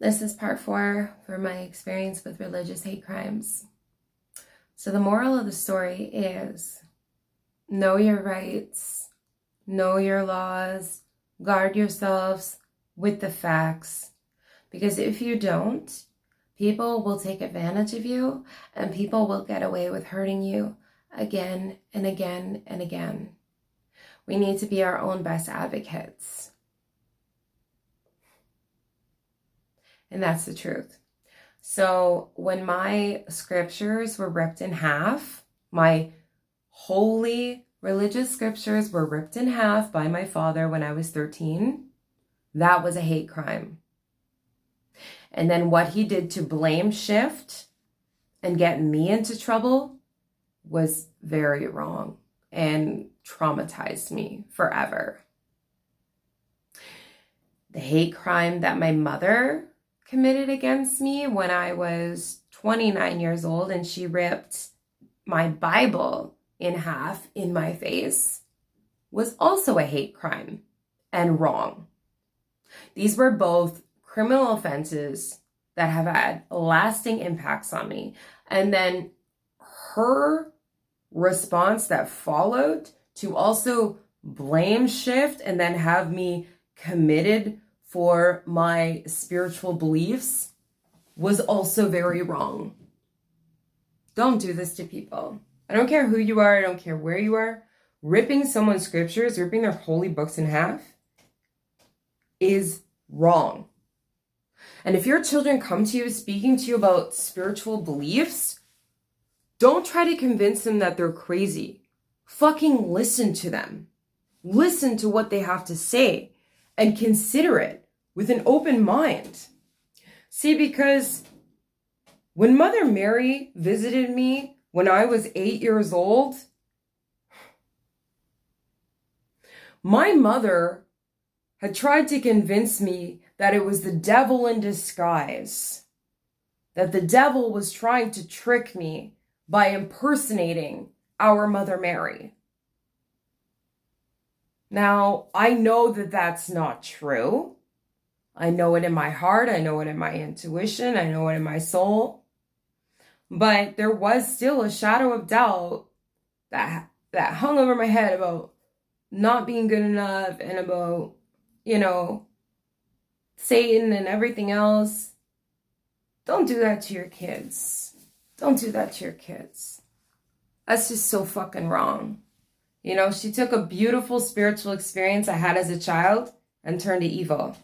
This is part 4 for my experience with religious hate crimes. So the moral of the story is know your rights, know your laws, guard yourselves with the facts. Because if you don't, people will take advantage of you and people will get away with hurting you again and again and again. We need to be our own best advocates. And that's the truth. So when my scriptures were ripped in half, my holy religious scriptures were ripped in half by my father when I was 13, that was a hate crime. And then what he did to blame shift and get me into trouble was very wrong and traumatized me forever. The hate crime that my mother committed against me when I was 29 years old and she ripped my Bible in half in my face was also a hate crime and wrong. These were both criminal offenses that have had lasting impacts on me. And then her response that followed to also blame shift and then have me committed for my spiritual beliefs was also very wrong. Don't do this to people. I don't care who you are. I don't care where you are. Ripping someone's scriptures, ripping their holy books in half is wrong. And if your children come to you speaking to you about spiritual beliefs, don't try to convince them that they're crazy. Fucking listen to them. Listen to what they have to say and consider it with an open mind. See, because when Mother Mary visited me when I was 8 years old, my mother had tried to convince me that it was the devil in disguise, that the devil was trying to trick me by impersonating our Mother Mary. Now, I know that that's not true. I know it in my heart. I know it in my intuition. I know it in my soul. But there was still a shadow of doubt that hung over my head about not being good enough and about, Satan and everything else. Don't do that to your kids. Don't do that to your kids. That's just so fucking wrong. She took a beautiful spiritual experience I had as a child and turned to evil.